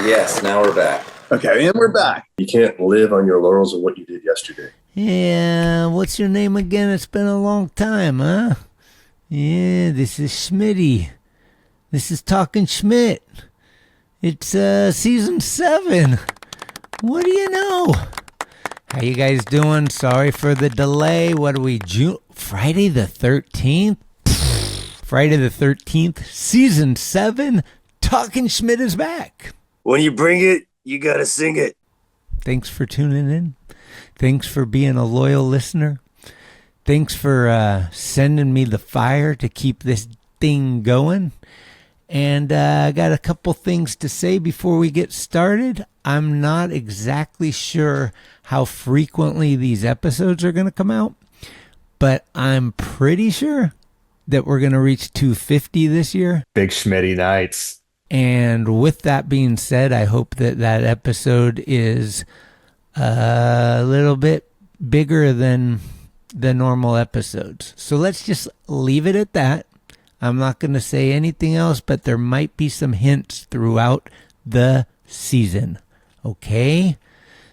Yes, now we're back. Okay, and we're back. You can't live on your laurels of what you did yesterday. Yeah, what's your name again? It's been a long time, huh? Yeah, this is Schmitty. This is Talkin Schmit. It's season 7. What do you know? How you guys doing? Sorry for the delay. What are we, Friday the 13th? Friday the 13th, season 7. Talkin Schmit is back. When you bring it, you gotta sing it. Thanks for tuning in. Thanks for being a loyal listener. Thanks for sending me the fire to keep this thing going. And I got a couple things to say before we get started. I'm not exactly sure how frequently these episodes are going to come out, but I'm pretty sure that we're going to reach 250 this year. Big Schmitty nights. And with that being said, I hope that that episode is a little bit bigger than the normal episodes. So let's just leave it at that. I'm not going to say anything else, but there might be some hints throughout the season. Okay?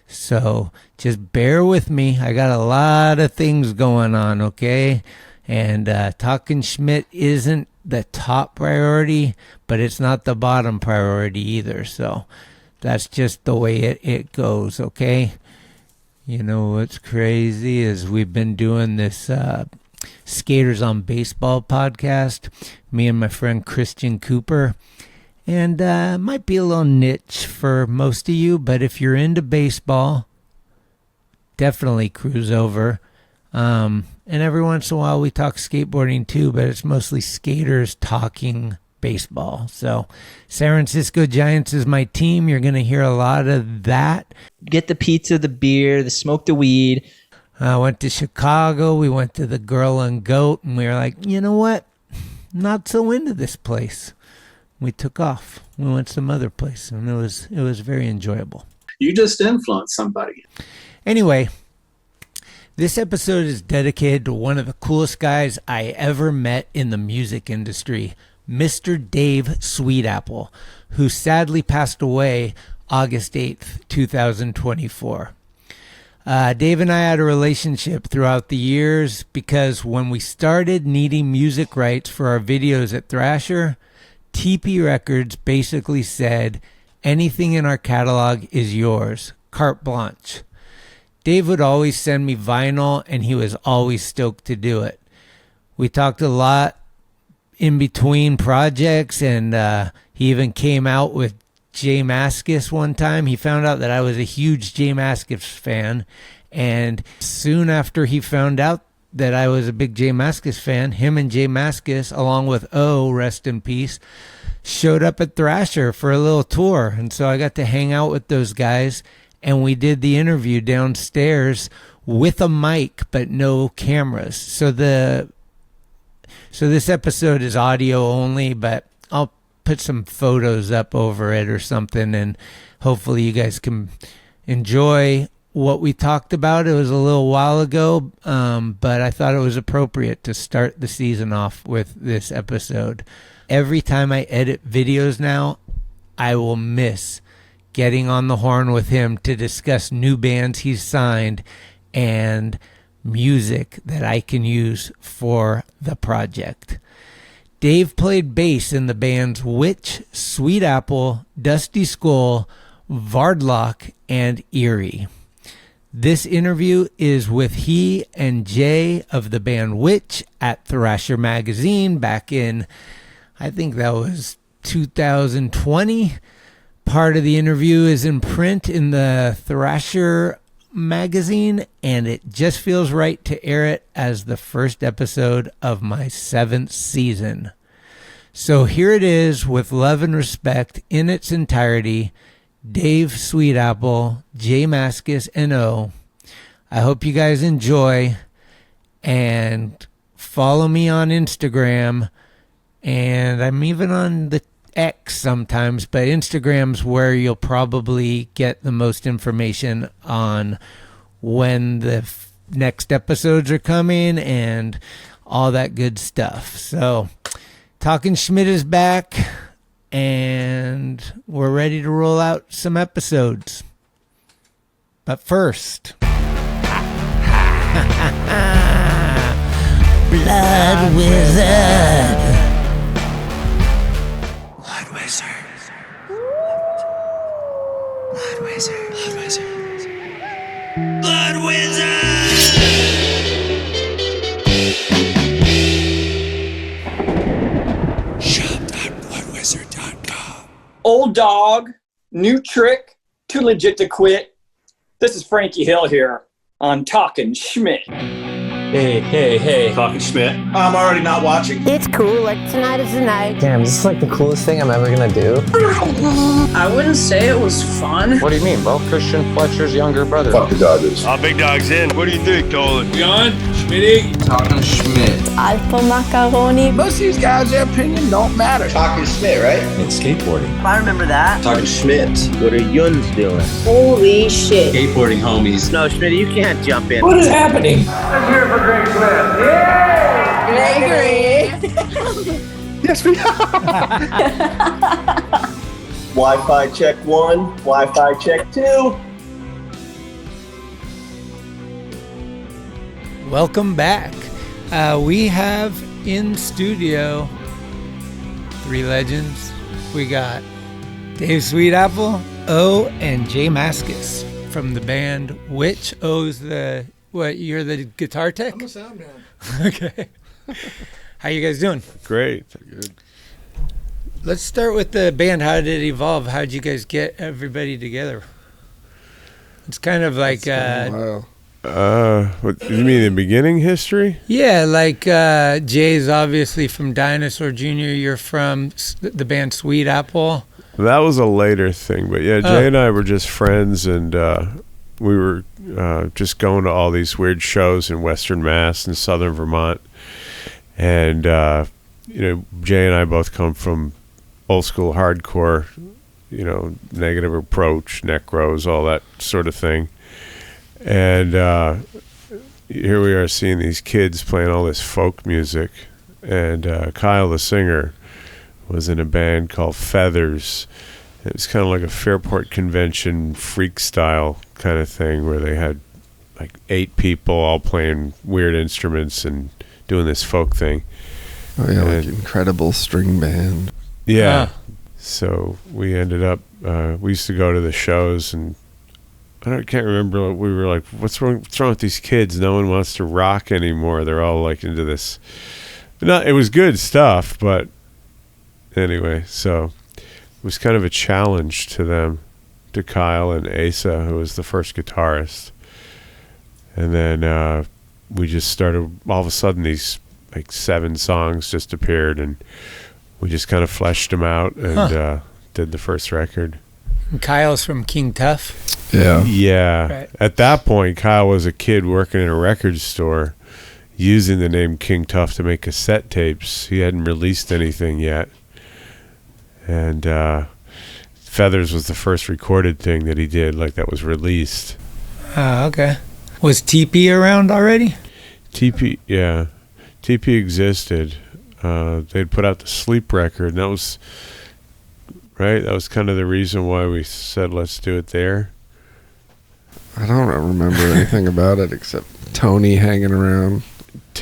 So just bear with me. I got a lot of things going on, okay? And Talkin Schmit isn't the top priority, but it's not the bottom priority either. So that's just the way it goes, okay? You know what's crazy is we've been doing this Skaters on Baseball podcast, me and my friend Christian Cooper. And it might be a little niche for most of you, but if you're into baseball, definitely cruise over. And every once in a while we talk skateboarding too, but it's mostly skaters talking baseball. So San Francisco Giants is my team. You're going to hear a lot of that. Get the pizza, the beer, the smoke, the weed. I went to Chicago. We went to the Girl and Goat, and we were like, you know what? Not so into this place. We took off. We went some other place, and it was very enjoyable. You just influenced somebody. Anyway, this episode is dedicated to one of the coolest guys I ever met in the music industry, Mr. Dave Sweetapple, who sadly passed away August 8th, 2024. Dave and I had a relationship throughout the years because when we started needing music rights for our videos at Thrasher, TP Records basically said, anything in our catalog is yours, carte blanche. Dave would always send me vinyl, and he was always stoked to do it. We talked a lot in between projects, and he even came out with J Mascis one time. He found out that I was a huge J Mascis fan, and soon after he found out that I was a big J Mascis fan, him and J Mascis, along with O, rest in peace, showed up at Thrasher for a little tour. And so I got to hang out with those guys, and we did the interview downstairs with a mic but no cameras. So this episode is audio only, but I'll put some photos up over it or something, and hopefully you guys can enjoy what we talked about. It was a little while ago, but I thought it was appropriate to start the season off with this episode. Every time I edit videos now, I will miss getting on the horn with him to discuss new bands he's signed and music that I can use for the project. Dave played bass in the bands Witch, Sweetapple, Dusty Skull, Vardlock, and Erie. This interview is with he and Jay of the band Witch at Thrasher Magazine back in, I think that was 2020. Part of the interview is in print in the Thrasher Magazine, and it just feels right to air it as the first episode of my 7th season. So here it is with love and respect in its entirety. Dave Sweetapple, J Mascis and O. I hope you guys enjoy, and follow me on Instagram, and I'm even on the X sometimes, but Instagram's where you'll probably get the most information on when the next episodes are coming and all that good stuff. So Talkin Schmit is back. and we're ready to roll out some episodes. But first, Blood Wizard. Blood Wizard. Blood Wizard. Blood Wizard. Blood Wizard! Shop.bloodwizard.com. Old dog, new trick, too legit to quit. This is Frankie Hill here on Talkin Schmit. Hey. Talkin Schmit. I'm already not watching. It's cool, like tonight is the night. Damn, this is like the coolest thing I'm ever gonna do. I wouldn't say it was fun. What do you mean? Well, Christian Fletcher's younger brother. Fuck the Dodgers. Big dog's in. What do you think, Colin? John, Schmitty. Talkin Schmit. Alpha macaroni. Most of these guys, their opinion don't matter. Talkin Schmit, right? It's skateboarding. I remember that. Talkin Schmit. What are yuns doing? Holy shit. Skateboarding homies. No, Schmitty, you can't jump in. What is happening? Gregory. Yes, we Wi-Fi check 1, Wi-Fi check 2. Welcome back. We have in studio 3 legends. We got Dave Sweetapple, O, and Jay Mascis from the band. Which O's the what? You're the guitar tech. I'm a sound man. Okay. How you guys doing? Great. Good. Let's start with the band. How did it evolve? How did you guys get everybody together? It's kind of like What you mean, the beginning history? yeah, like Jay's obviously from Dinosaur Jr. You're from the band Sweetapple. That was a later thing, but yeah, Jay and I were just friends, and we were just going to all these weird shows in Western Mass and Southern Vermont, and Jay and I both come from old school hardcore, Negative Approach, Necros, all that sort of thing. And here we are seeing these kids playing all this folk music. And Kyle, the singer, was in a band called Feathers. It was kind of like a Fairport Convention freak style kind of thing where they had like 8 people all playing weird instruments and doing this folk thing. Oh yeah, like incredible string band. Yeah. So we ended up, we used to go to the shows, and can't remember, we were like, what's wrong with these kids? No one wants to rock anymore. They're all like into this. It was good stuff, but anyway, so it was kind of a challenge to them, to Kyle and Asa, who was the first guitarist. And then we just started, all of a sudden these like 7 songs just appeared, and we just kind of fleshed them out and did the first record. And Kyle's from King Tough. Yeah. Right. At that point, Kyle was a kid working in a record store using the name King Tough to make cassette tapes. He hadn't released anything yet. And Feathers was the first recorded thing that he did, like that was released. Oh, okay. Was TP around already? TP, yeah. TP existed. They'd put out the Sleep record, and that was, right? That was kind of the reason why we said, let's do it there. I don't remember anything about it except Tony hanging around.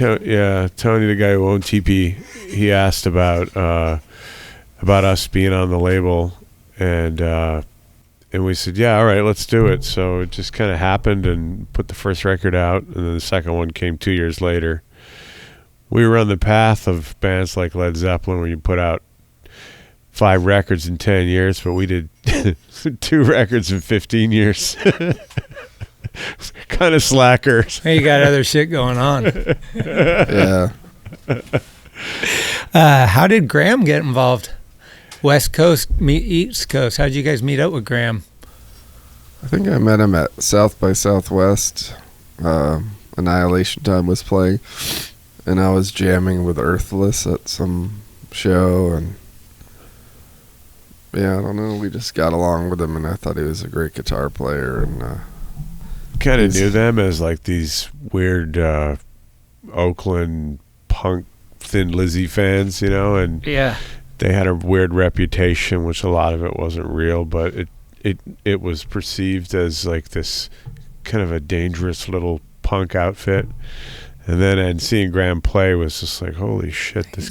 Yeah, Tony, the guy who owned TP, he asked about us being on the label, and we said, yeah, all right, let's do it. So it just kind of happened, and put the first record out, and then the second one came 2 years later. We were on the path of bands like Led Zeppelin, where you put out 5 records in 10 years, but we did 2 records in 15 years. Kind of slackers. Hey, you got other shit going on. Yeah. How did Graham get involved? West Coast meet East Coast. How'd you guys meet up with Graham? I think I met him at South by Southwest. Annihilation Time was playing, and I was jamming with Earthless at some show, and yeah, I don't know, we just got along with him, and I thought he was a great guitar player, and kind of knew them as like these weird Oakland punk Thin Lizzy fans, and Yeah. they had a weird reputation, which a lot of it wasn't real, but it was perceived as like this kind of a dangerous little punk outfit. And seeing Graham play was just like, holy shit, this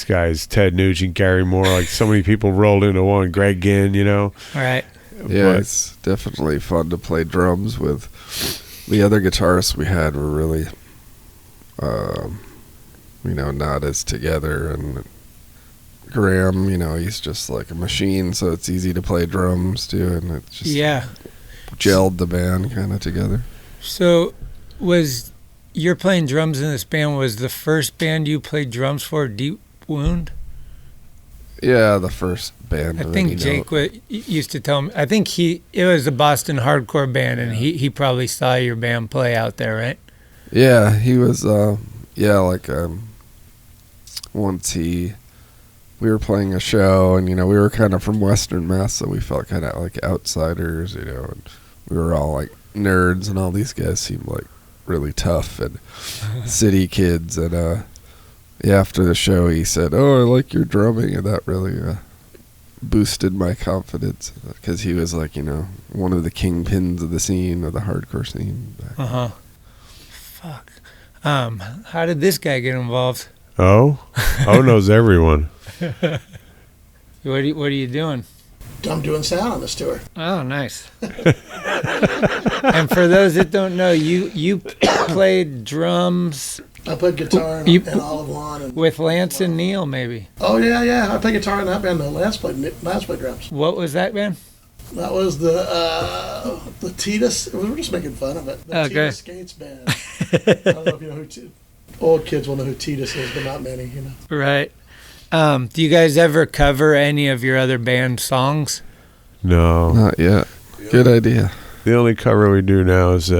guy's Ted Nugent, Gary Moore, like so many people rolled into one, Greg Ginn, Right. Yeah, it's definitely fun to play drums with. The other guitarists we had were really, not as together. And Graham, he's just like a machine, so it's easy to play drums too, and it just gelled the band kind of together. So, you're playing drums in this band? Was the first band you played drums for Deep Wound? Yeah, the first band. I think Jake used to tell me. I think it was a Boston hardcore band, and he probably saw your band play out there, right? Yeah, he was. Once we were playing a show, and we were kind of from Western Mass, so we felt kind of like outsiders, and we were all like nerds, and all these guys seemed like really tough and city kids, and after the show he said, "Oh, I like your drumming," and that really boosted my confidence, because he was like one of the kingpins of the scene, of the hardcore scene. Fuck. How did this guy get involved? O knows everyone. What are you doing? I'm doing sound on this tour. Oh, nice. And for those that don't know, you played drums. I played guitar in Olive Lawn. With Lance and Neil, maybe. Oh, yeah. I played guitar in that band, though. Lance played drums. What was that band? That was the Titus. We were just making fun of it. The Titus Skates band. I don't know if you know who old kids will know who Titus is, but not many, Right. Do you guys ever cover any of your other band songs? No. Not yet. Good idea. The only cover we do now is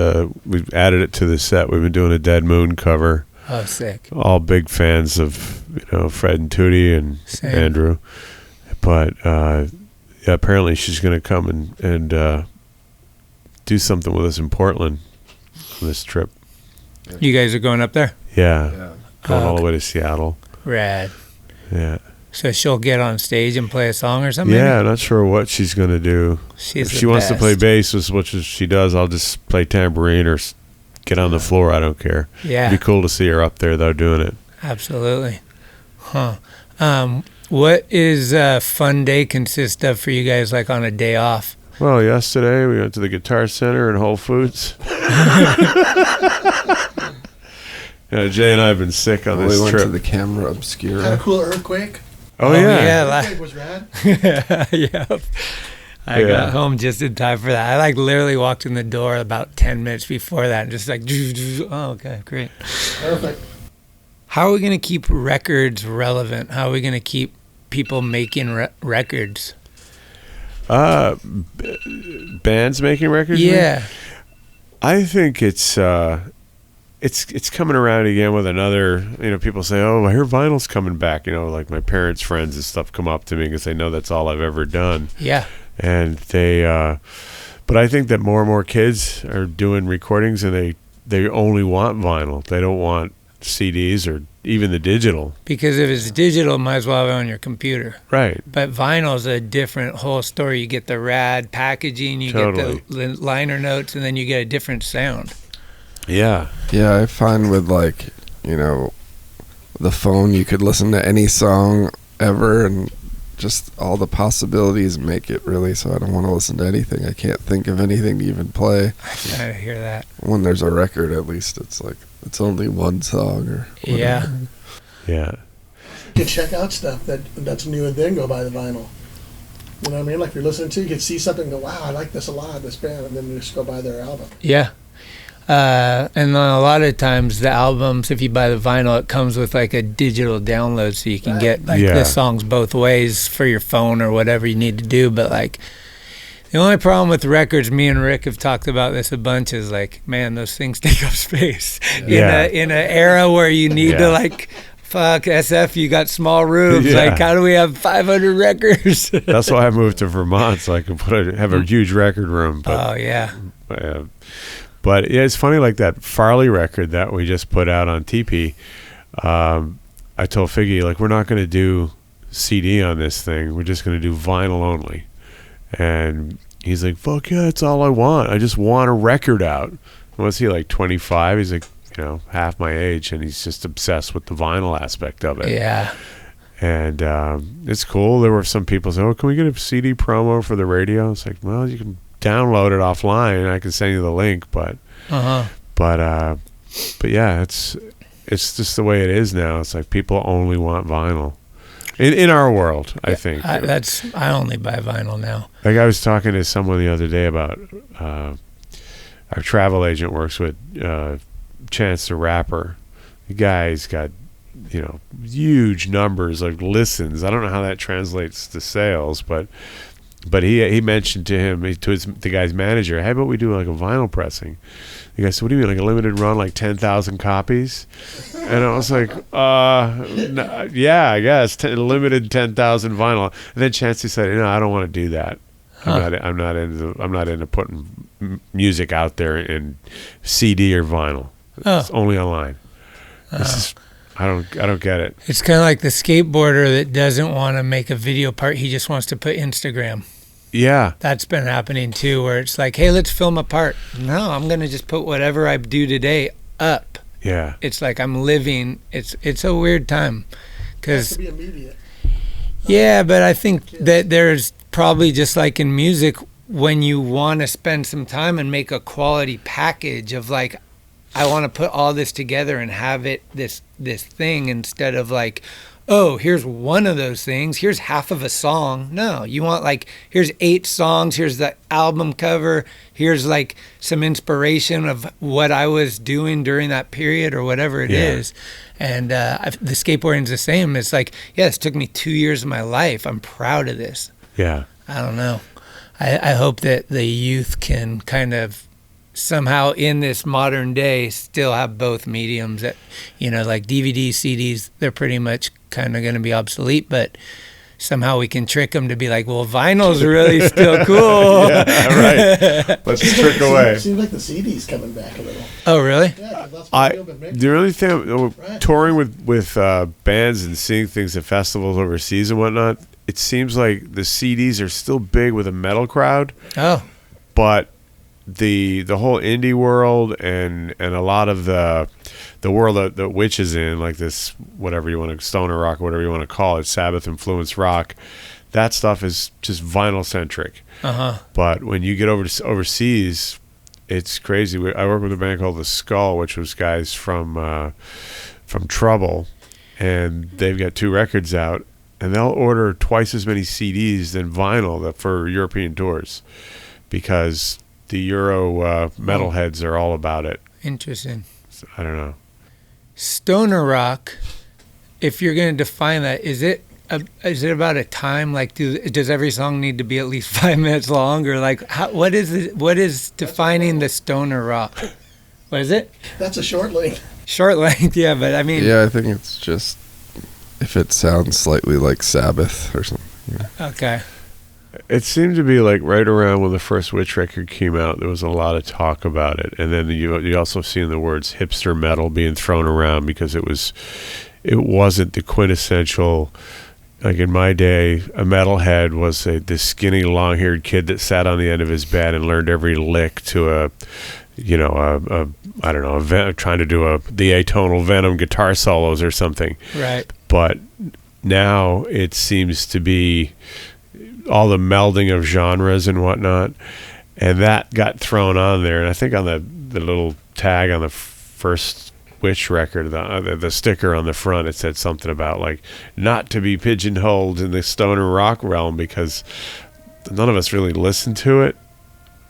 we've added it to the set. We've been doing a Dead Moon cover. Oh, sick. All big fans of, Fred and Tootie and Andrew. But apparently she's going to come and do something with us in Portland on this trip. You guys are going up there? Yeah. Going all the way to Seattle. Rad. Yeah. So she'll get on stage and play a song or something? Yeah, I'm not sure what she's going to do. If she wants to play bass, which she does, I'll just play tambourine or get on the floor. I don't care. Yeah. It'd be cool to see her up there, though, doing it. Absolutely. Huh. What is a fun day consist of for you guys, like on a day off? Well, yesterday we went to the Guitar Center in Whole Foods. Jay and I have been sick on this trip. We went to the Camera Obscura. Had a cool earthquake. Oh yeah. The earthquake was rad. Yeah. I got home just in time for that. I literally walked in the door about 10 minutes before that and just oh, okay, great. Perfect. How are we going to keep records relevant? How are we going to keep people making records? Bands making records? Yeah. I think it's coming around again with another, people say, oh, I hear vinyl's coming back, like my parents' friends and stuff come up to me because they know that's all I've ever done. Yeah. And but I think that more and more kids are doing recordings and they only want vinyl. They don't want CDs or even the digital. Because if it's digital, might as well have it on your computer. Right. But vinyl's a different whole story. You get the rad packaging, you get the liner notes, and then you get a different sound. Yeah. Yeah, I find with the phone, you could listen to any song ever, and just all the possibilities make it really so I don't want to listen to anything. I can't think of anything to even play. I hear that. When there's a record, at least it's like it's only one song or whatever. Yeah. Yeah. You can check out stuff that's new and then go buy the vinyl. You know what I mean? Like if you're listening to, you can see something and go, wow, I like this a lot, this band, and then you just go buy their album. Yeah. And then a lot of times the albums, if you buy the vinyl, it comes with like a digital download, so you can get the songs both ways for your phone or whatever you need to do. But like the only problem with records, me and Rick have talked about this a bunch, is like, man, those things take up space in an era where you need to like, fuck SF, you got small rooms. Yeah. Like, how do we have 500 records? That's why I moved to Vermont, so I could have a huge record room. But, But yeah, it's funny, like that Farley record that we just put out on TP. I told Figgy, like, we're not going to do CD on this thing. We're just going to do vinyl only. And he's like, fuck yeah, that's all I want. I just want a record out. Was he like 25? He's like, half my age, and he's just obsessed with the vinyl aspect of it. Yeah. And it's cool. There were some people saying, oh, can we get a CD promo for the radio? It's like, well, you can download it offline. I can send you the link, but yeah, it's just the way it is now. It's like people only want vinyl. In our world, I think. I only buy vinyl now. Like I was talking to someone the other day about our travel agent works with Chance the Rapper. The guy's got huge numbers of listens. I don't know how that translates to sales, but he mentioned to him, the guy's manager, how about we do like a vinyl pressing? The guy said, what do you mean, like a limited run, like 10,000 copies? And I was like, yeah, I guess, limited 10,000 vinyl. And then Chancey said, I don't want to do that. I'm not into putting music out there in CD or vinyl. It's only online. I don't get it. It's kind of like the skateboarder that doesn't want to make a video part. He just wants to put Instagram. Yeah. That's been happening too, where it's like, hey, let's film a part. No, I'm going to just put whatever I do today up. Yeah. It's like I'm living. It's a weird time. It has to be immediate. Yeah, but I think that there's probably, just like in music, when you want to spend some time and make a quality package of like, I want to put all this together and have it this thing, instead of like, oh, here's one of those things, here's half of a song. No, you want like, here's 8 songs, here's the album cover, here's like some inspiration of what I was doing during that period or whatever it is. And the skateboarding's the same. It's like, yeah, this took me 2 years of my life. I'm proud of this. Yeah. I don't know. I hope that the youth can kind of somehow in this modern day still have both mediums, that like DVDs, CDs, they're pretty much kind of going to be obsolete, but somehow we can trick them to be like, well, vinyl's really still cool. Yeah, right. Let's trick away. Seems like the CD's coming back a little. Oh, really? Yeah, that's what people have been making. The only thing, touring with bands and seeing things at festivals overseas and whatnot, it seems like the CDs are still big with a metal crowd. Oh. But the whole indie world and a lot of the world that Witch is in, like this, whatever you want to, stoner rock or whatever you want to call it, Sabbath influenced rock, that stuff is just vinyl centric. But when you get overseas, it's crazy. I work with a band called The Skull, which was guys from Trouble, and they've got 2 records out, and they'll order twice as many CDs than vinyl for European tours, because the Euro metalheads are all about it. Interesting. So, I don't know. Stoner rock, if you're going to define that, is it about a time? Like, does every song need to be at least 5 minutes long, or like, what is defining the stoner rock? What is it? That's a short length. Short length, yeah, but I mean. Yeah, I think it's just if it sounds slightly like Sabbath or something. Yeah. Okay. It seemed to be like right around when the first Witch record came out, there was a lot of talk about it, and then you also seen the words hipster metal being thrown around because it wasn't the quintessential. Like in my day, a metalhead was this skinny, long-haired kid that sat on the end of his bed and learned every lick to trying to do the atonal Venom guitar solos or something. Right. But now it seems to be all the melding of genres and whatnot, and that got thrown on there. And I think on the little tag on the first Witch record, the sticker on the front, it said something about like not to be pigeonholed in the stoner rock realm, because none of us really listen to it.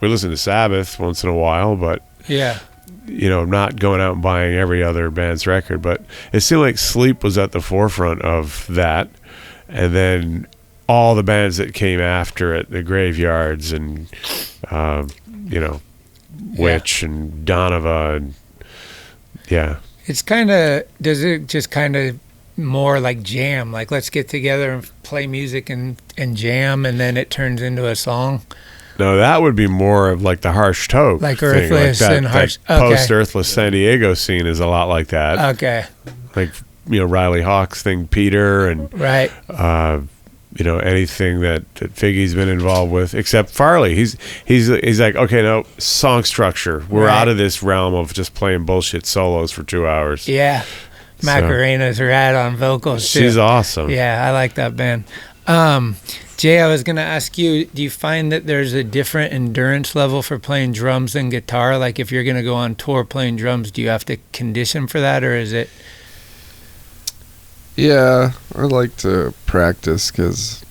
We listen to Sabbath once in a while, but yeah, not going out and buying every other band's record. But it seemed like Sleep was at the forefront of that, and then all the bands that came after it, the Graveyards and Witch and Donovan, and yeah. It's kind of, does it just kind of more like jam, like let's get together and play music and jam, and then it turns into a song? No, that would be more of like the Harsh Toke, like Earthless like and Harsh. Post Earthless San Diego scene is a lot like that. Okay. Like Riley Hawk's thing, Peter, and Right. Anything that Figgy's been involved with, except Farley. He's like, okay, no, song structure. We're out of this realm of just playing bullshit solos for 2 hours. Yeah. Macarena's rad on vocals too. She's awesome. Yeah, I like that band. Jay, I was going to ask you, do you find that there's a different endurance level for playing drums and guitar? Like if you're going to go on tour playing drums, do you have to condition for that, or is it? Yeah, I like to practice because,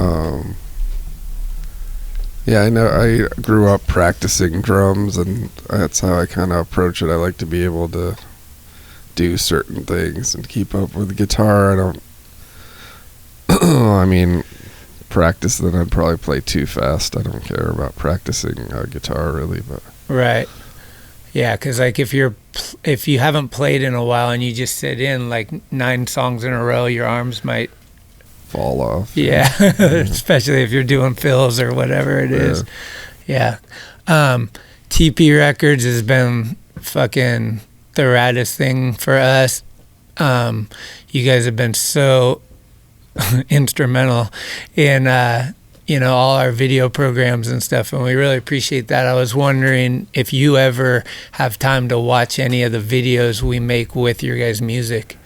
I know I grew up practicing drums, and that's how I kind of approach it. I like to be able to do certain things and keep up with the guitar. I don't, I mean, practice, then I'd probably play too fast. I don't care about practicing guitar really, but. Right. Yeah, because like if you haven't played in a while and you just sit in like 9 songs in a row, your arms might fall off. Yeah, especially if you're doing fills or whatever it is. Yeah. TP Records has been fucking the raddest thing for us. You guys have been so instrumental in all our video programs and stuff, and we really appreciate that. I was wondering if you ever have time to watch any of the videos we make with your guys' music.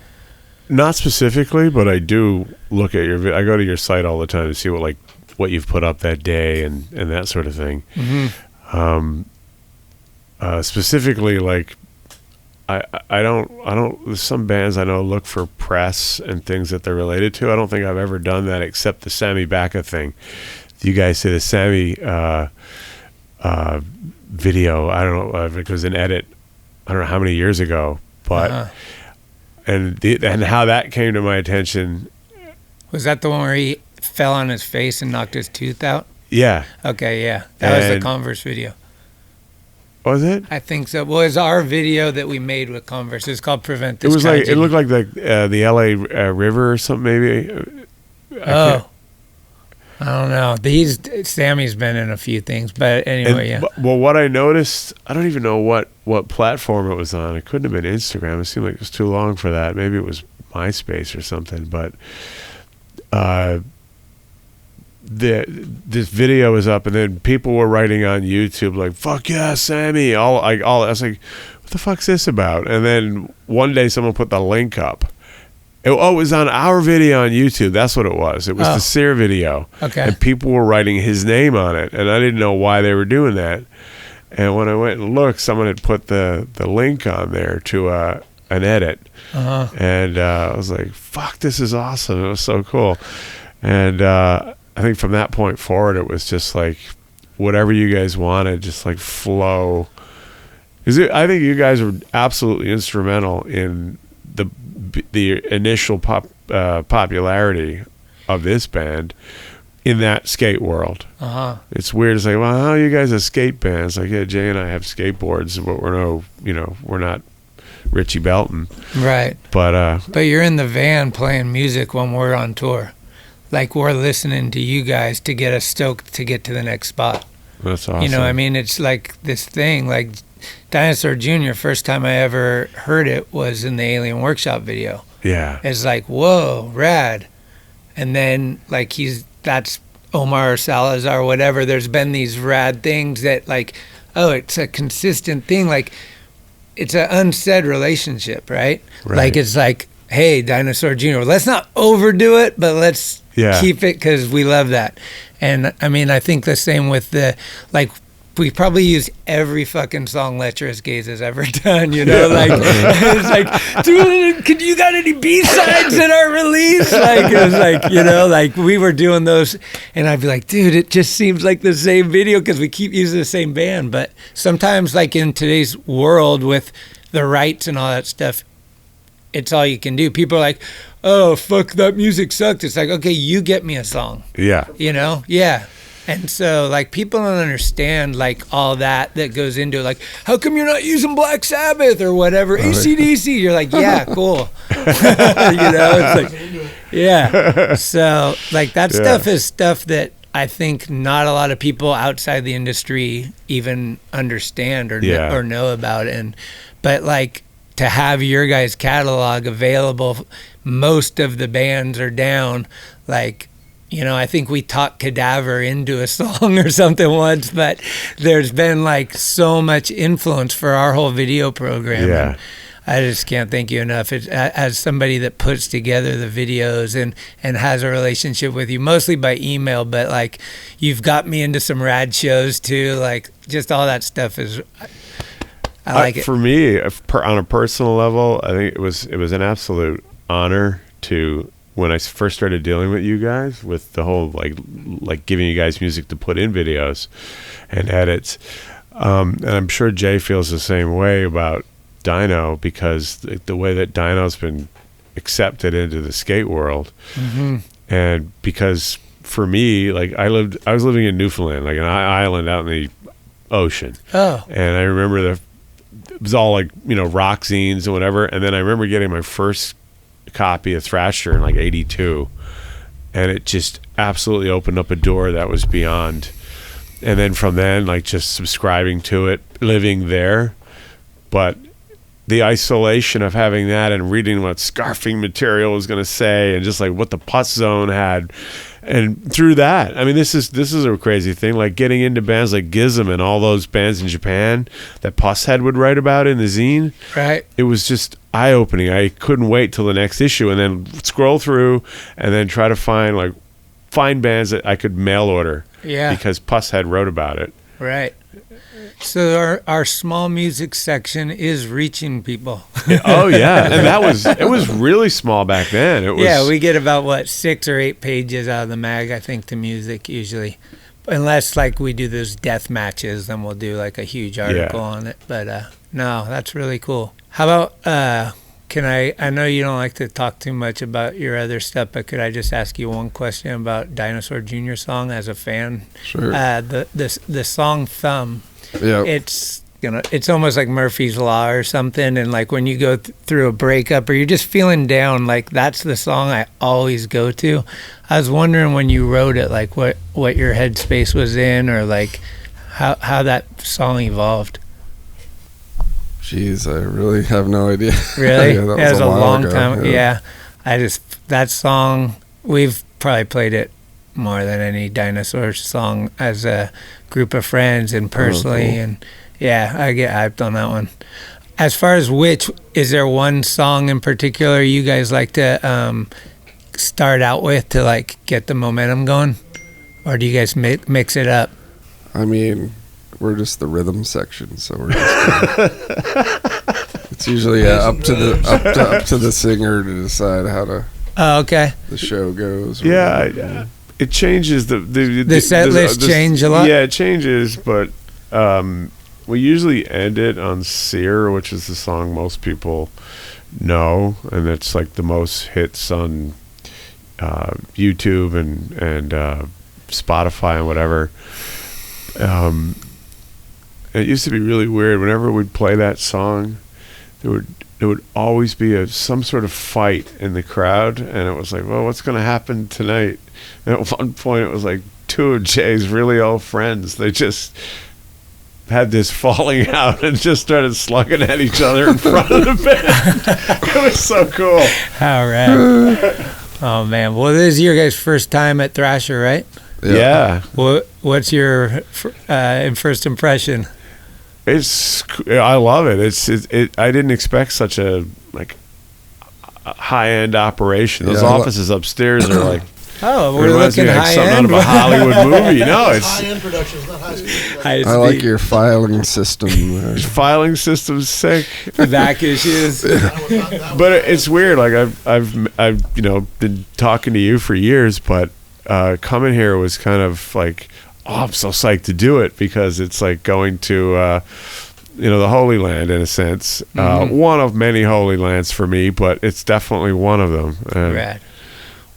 Not specifically, but I do look at I go to your site all the time to see what you've put up that day and that sort of thing. Mm-hmm. Specifically, like I don't. There's some bands I know look for press and things that they're related to. I don't think I've ever done that except the Sammy Bacca thing. You guys say the Sammy video. I don't know if it was an edit. I don't know how many years ago, but and how that came to my attention. Was that the one where he fell on his face and knocked his tooth out? Yeah. Okay. Yeah, that was the Converse video. Was it? I think so. Well, it's our video that we made with Converse. It's called Prevent This It was Tragedy. it looked like the LA River or something maybe. I don't know. Sammy's been in a few things, but anyway, Well, what I noticed, I don't even know what platform it was on. It couldn't have been Instagram. It seemed like it was too long for that. Maybe it was MySpace or something. But this video was up, and then people were writing on YouTube like, "Fuck yeah, Sammy!" All I was like, "What the fuck's this about?" And then one day someone put the link up. It was on our video on YouTube. That's what it was. It was the Sear video. Okay. And people were writing his name on it, and I didn't know why they were doing that. And when I went and looked, someone had put the link on there to an edit. And I was like, "Fuck, this is awesome!" It was so cool. And I think from that point forward, it was just like whatever you guys wanted, just like flow. I think you guys were absolutely instrumental in the initial popularity of this band in that skate world. It's weird to say, well, how are you guys a skate band? It's like, yeah, Jay and I have skateboards, but we're not Richie Belton. Right. But you're in the van playing music when we're on tour. Like we're listening to you guys to get us stoked to get to the next spot. That's awesome. You know, I mean, it's like this thing, like Dinosaur Jr., first time I ever heard it was in the Alien Workshop video. Yeah. It's like, whoa, rad. And then like that's Omar Salazar, whatever. There's been these rad things that like, it's a consistent thing. Like it's an unsaid relationship, right? Like it's like, hey, Dinosaur Jr., let's not overdo it, but let's keep it because we love that. And I mean, I think the same with we probably use every fucking song Lecherous Gaze has ever done, you know? Like, it's like, dude, could you got any B-sides in our release? Like, it was like, you know, like we were doing those, and I'd be like, dude, it just seems like the same video because we keep using the same band. But sometimes, like in today's world with the rights and all that stuff, it's all you can do. People are like, oh, fuck, that music sucked. It's like, okay, you get me a song. Yeah. You know? Yeah. And so, like, people don't understand, like, all that goes into it. Like, how come you're not using Black Sabbath or whatever? AC/DC. You're like, yeah, cool. You know? It's like, yeah. So, like, that stuff is stuff that I think not a lot of people outside the industry even understand or know about. But, like, to have your guys' catalog available. Most of the bands are down. Like, you know, I think we talked Cadaver into a song or something once, but there's been like so much influence for our whole video program. Yeah. I just can't thank you enough. As somebody that puts together the videos and has a relationship with you, mostly by email, but like you've got me into some rad shows too. Like just all that stuff is, I like it. For me, on a personal level, I think it was an absolute honor to, when I first started dealing with you guys, with the whole like giving you guys music to put in videos and edits. And I'm sure Jay feels the same way about Dino, because the way that Dino's been accepted into the skate world, and because for me, like I was living in Newfoundland, like an island out in the ocean. Oh, and I remember it was all like, you know, rock zines and whatever. And then I remember getting my first copy of Thrasher in like '82, and it just absolutely opened up a door that was beyond. And then from then, like just subscribing to it, living there, but the isolation of having that and reading what Scarfing Material was going to say, and just like what the Pus Zone had, and through that, I mean, this is a crazy thing. Like getting into bands like Gizm and all those bands in Japan that Pushead would write about in the zine. Right. It was just eye opening. I couldn't wait till the next issue, and then scroll through, and then try to find bands that I could mail order. Yeah. Because Pushead wrote about it. Right. So our small music section is reaching people. Oh yeah, and it was really small back then. It was, yeah, we get about 6 or 8 pages out of the mag, I think, to music usually, unless like we do those death matches, then we'll do like a huge article on it. But no, that's really cool. How about I know you don't like to talk too much about your other stuff, but could I just ask you one question about Dinosaur Jr. song as a fan? Sure. The song Thumb. Yeah. It's almost like Murphy's Law or something, and like when you go through a breakup or you're just feeling down, like that's the song I always go to. I was wondering when you wrote it, like what your headspace was in, or like how that song evolved. Jeez, I really have no idea. Really? Yeah, that was a long ago. time. Yeah. That song, we've probably played it more than any Dinosaur song as a group of friends and personally. Cool. And yeah, I get hyped on that one. As far as is there one song in particular you guys like to start out with to like get the momentum going, or do you guys mix it up? I mean, we're just the rhythm section, so we're just it's usually up to the singer to decide how to the show goes. Yeah, it changes. The set list change a lot. Yeah, it changes, but we usually end it on Sear, which is the song most people know, and it's like the most hits on YouTube and Spotify and whatever. It used to be really weird. Whenever we'd play that song, there would always be some sort of fight in the crowd, and it was like, well, what's going to happen tonight? And at one point, it was like 2 of Jay's really old friends. They just had this falling out and just started slugging at each other in front of the band. It was so cool. How rad. Oh, man. Well, this is your guys' first time at Thrasher, right? Yeah. What's your first impression? I love it. I didn't expect such a high-end operation. Those offices upstairs are like, we're looking like something high-end. out of a Hollywood movie. No, it's high-end productions, not high speed. I like your filing system. Filing system's sick. Back issues. But it's weird. Like I've been talking to you for years, but coming here was kind of like, I'm so psyched to do it, because it's like going to the Holy Land in a sense. One of many Holy Lands for me, but it's definitely one of them. Rad.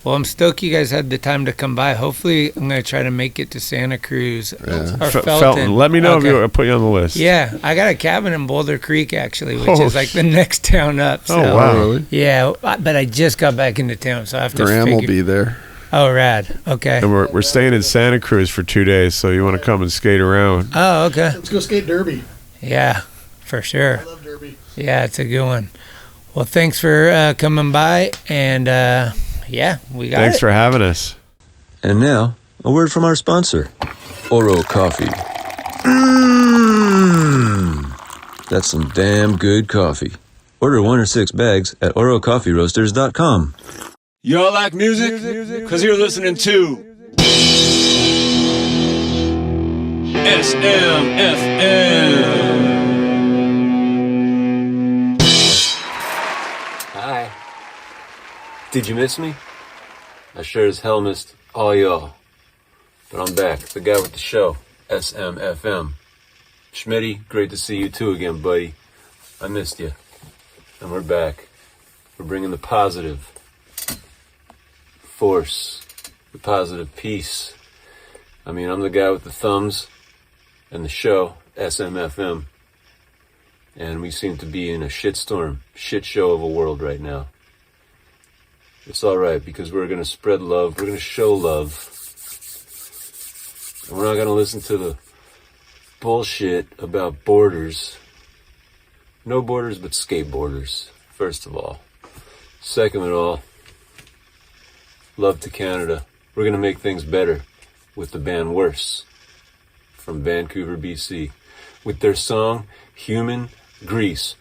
Well, I'm stoked you guys had the time to come by. Hopefully, I'm going to try to make it to Santa Cruz or Felton. Let me know if you put you on the list. Yeah, I got a cabin in Boulder Creek, actually, which is like the next town up. So. Oh, wow. Really? Yeah, but I just got back into town, so I have to Graham will be there. Oh, rad. Okay. And we're staying in Santa Cruz for 2 days, so you want to come and skate around. Oh, okay. Let's go skate derby. Yeah, for sure. I love derby. Yeah, it's a good one. Well, thanks for coming by, and yeah, we got Thanks it. for having us. And now, a word from our sponsor, Oro Coffee. That's some damn good coffee. Order 1 or 6 bags at orocoffeeroasters.com. Y'all like music? Because you're listening to SMFM. Hi. Did you miss me? I sure as hell missed all y'all. But I'm back, the guy with the show, SMFM. Schmitty, great to see you too again, buddy. I missed you. And we're back. We're bringing the positive force, the positive peace. I mean, I'm the guy with the thumbs and the show, SMFM. And we seem to be in a shit show of a world right now. It's alright, because we're going to spread love, we're going to show love. And we're not going to listen to the bullshit about borders. No borders but skateboarders, first of all. Second of all, love to Canada. We're going to make things better with the band Worse from Vancouver, BC, with their song, Human Grease.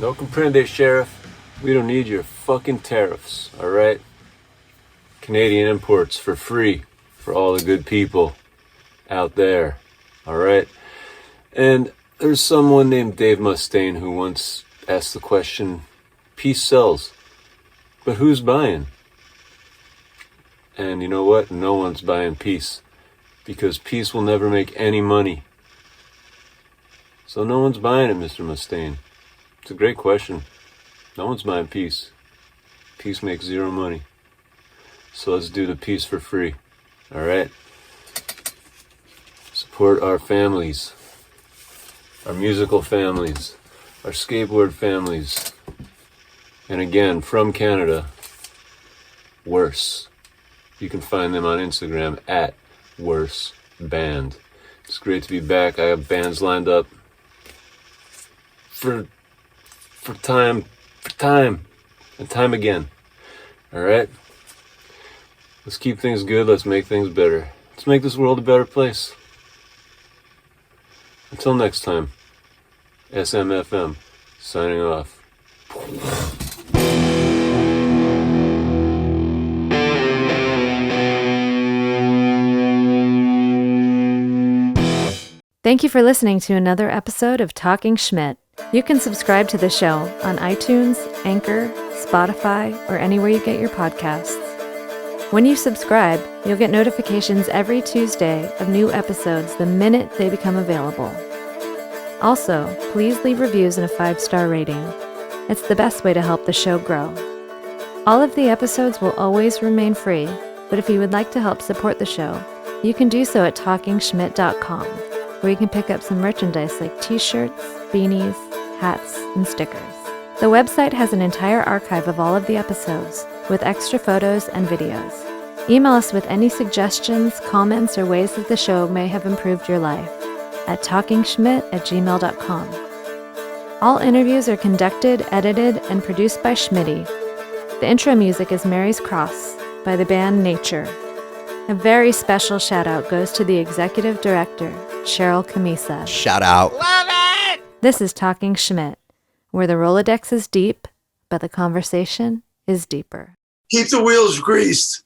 No comprende, Sheriff. We don't need your fucking tariffs, alright? Canadian imports for free for all the good people out there, alright? And there's someone named Dave Mustaine who once asked the question, peace sells, but who's buying? And you know what? No one's buying peace, because peace will never make any money. So no one's buying it, Mr. Mustaine. It's a great question. No one's buying peace. Peace makes zero money. So let's do the peace for free. Alright? Support our families. Our musical families. Our skateboard families. And again, from Canada, Worse. You can find them on Instagram at Worse Band. It's great to be back. I have bands lined up for time and time again. Alright? Let's keep things good. Let's make things better. Let's make this world a better place. Until next time, SMFM signing off. Thank you for listening to another episode of Talkin Schmit. You can subscribe to the show on iTunes, Anchor, Spotify, or anywhere you get your podcasts. When you subscribe, you'll get notifications every Tuesday of new episodes the minute they become available. Also, please leave reviews and a 5-star rating. It's the best way to help the show grow. All of the episodes will always remain free, but if you would like to help support the show, you can do so at TalkinSchmit.com, where you can pick up some merchandise like t-shirts, beanies, hats, and stickers. The website has an entire archive of all of the episodes, with extra photos and videos. Email us with any suggestions, comments, or ways that the show may have improved your life at talkinschmit@gmail.com. All interviews are conducted, edited, and produced by Schmitty. The intro music is Mary's Cross by the band Nature. A very special shout out goes to the executive director, Sharal Camisa. Shout out. Love it! This is Talkin Schmit, where the Rolodex is deep, but the conversation is deeper. Keep the wheels greased.